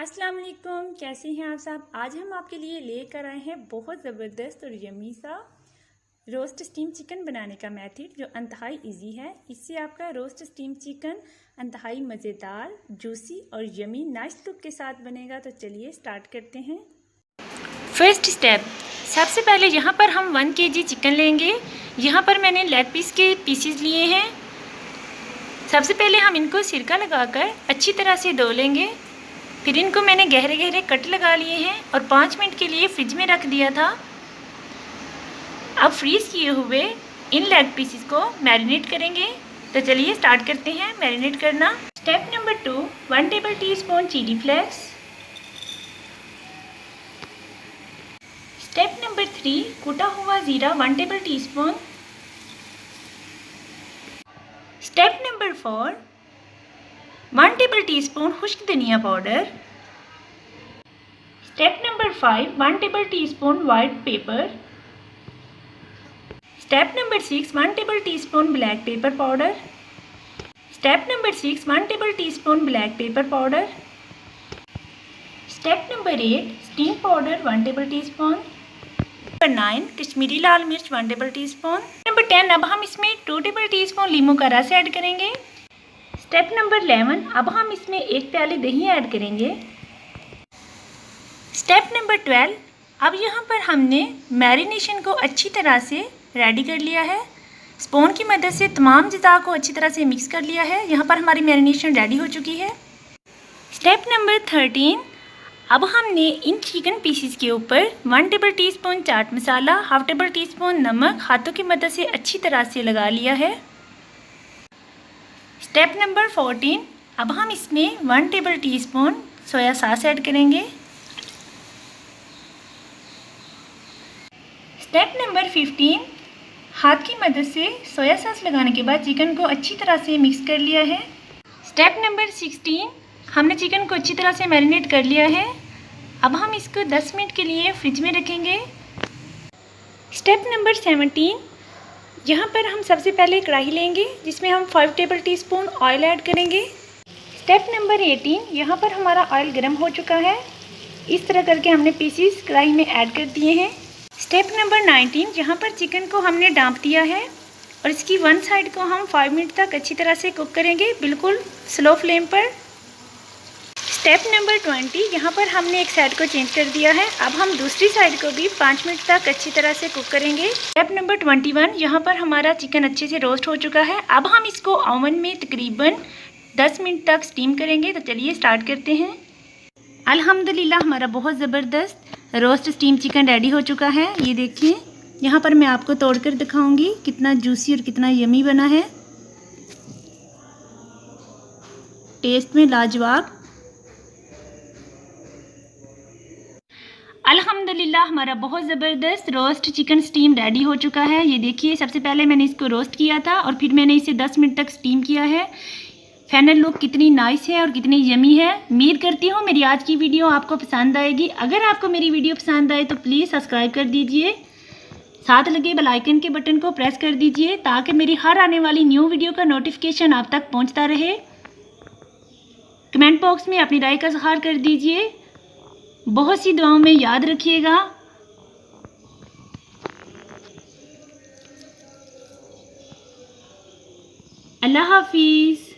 अस्सलाम वालेकुम, कैसे हैं आप सब। आज हम आपके लिए लेकर आए हैं बहुत ज़बरदस्त और यमी सा रोस्ट स्टीम चिकन बनाने का मेथड जो इंतहाई इजी है। इससे आपका रोस्ट स्टीम चिकन इंतहाई मज़ेदार, जूसी और यमी नाइस लुक के साथ बनेगा। तो चलिए स्टार्ट करते हैं। फर्स्ट स्टेप, सबसे पहले यहाँ पर हम 1 kg चिकन लेंगे। यहाँ पर मैंने लेग पीस के पीसेस लिए हैं। सबसे पहले हम इनको सिरका लगाकर अच्छी तरह से धो लेंगे। फिर इनको मैंने गहरे गहरे कट लगा लिए हैं और 5 मिनट के लिए फ्रिज में रख दिया था। अब फ्रीज़ किए हुए इन लेग पीसेस को मैरिनेट करेंगे। तो चलिए स्टार्ट करते हैं मैरिनेट करना। Step number 2, 1 table teaspoon chili flakes. Step number 3, कुटा हुआ ज़ीरा 1 table teaspoon. Step number 4, 1 table teaspoon खुश्क धनिया powder. Step number 5, 1 table teaspoon white pepper. Step number 6, 1 table teaspoon black pepper powder. Step number 6, 1 table teaspoon black pepper powder. Step number 8, steam powder 1 table teaspoon. Number 9, Kashmiri लाल मिर्च 1 table teaspoon. Number 10, अब हम इसमें 2 table teaspoon लीमू का रस add करेंगे। Step number 11, अब हम इसमें 1 प्याली दही ऐड करेंगे। स्टेप नंबर 12, अब यहाँ पर हमने मैरिनेशन को अच्छी तरह से रेडी कर लिया है। स्पून की मदद से तमाम अज़्ज़ा को अच्छी तरह से मिक्स कर लिया है। यहाँ पर हमारी मैरिनेशन रेडी हो चुकी है। स्टेप नंबर 13, अब हमने इन चिकन पीसेस के ऊपर 1 table teaspoon chaat masala, half table teaspoon नमक हाथों की मदद से अच्छी तरह से लगा लिया है। स्टेप नंबर 14, अब हम इसमें 1 table teaspoon soya sauce add करेंगे। स्टेप नंबर 15, हाथ की मदद से सोया सॉस लगाने के बाद चिकन को अच्छी तरह से मिक्स कर लिया है। स्टेप नंबर 16, हमने चिकन को अच्छी तरह से मैरिनेट कर लिया है। अब हम इसको 10 मिनट के लिए फ्रिज में रखेंगे। स्टेप नंबर 17, यहाँ पर हम सबसे पहले कढ़ाई लेंगे जिसमें हम 5 टेबल टीस्पून ऑयल ऐड करेंगे। स्टेप नंबर 18, यहाँ पर हमारा ऑयल गर्म हो चुका है। इस तरह करके हमने पीसीस कढ़ाई में ऐड कर दिए हैं। स्टेप नंबर 19, यहाँ पर चिकन को हमने डांप दिया है और इसकी 1 साइड को हम 5 मिनट तक अच्छी तरह से कुक करेंगे, बिल्कुल स्लो फ्लेम पर। स्टेप नंबर 20, यहाँ पर हमने एक साइड को चेंज कर दिया है। अब हम दूसरी साइड को भी 5 मिनट तक अच्छी तरह से कुक करेंगे। स्टेप नंबर 21, यहाँ पर हमारा चिकन अच्छे से रोस्ट हो चुका है। अब हम इसको ओवन में तकरीबन 10 मिनट तक स्टीम करेंगे। तो चलिए स्टार्ट करते हैं। अल्हम्दुलिल्लाह हमारा बहुत ज़बरदस्त रोस्ट स्टीम चिकन रेडी हो चुका है। ये देखिए, यहाँ पर मैं आपको तोड़कर दिखाऊंगी कितना जूसी और कितना यमी बना है। टेस्ट में लाजवाब। अल्हम्दुलिल्लाह हमारा बहुत ज़बरदस्त रोस्ट चिकन स्टीम रेडी हो चुका है। ये देखिए, सबसे पहले मैंने इसको रोस्ट किया था और फिर मैंने इसे 10 मिनट तक स्टीम किया है। फाइनल लुक कितनी नाइस है और कितनी यमी है। उम्मीद करती हूँ मेरी आज की वीडियो आपको पसंद आएगी। अगर आपको मेरी वीडियो पसंद आए तो प्लीज़ सब्सक्राइब कर दीजिए, साथ लगे बेल आइकन के बटन को प्रेस कर दीजिए ताकि मेरी हर आने वाली न्यू वीडियो का नोटिफिकेशन आप तक पहुँचता रहे। कमेंट बॉक्स में अपनी राय का इज़हार कर दीजिए। बहुत सी दुआओं में याद रखिएगा। अल्लाह हाफिज़।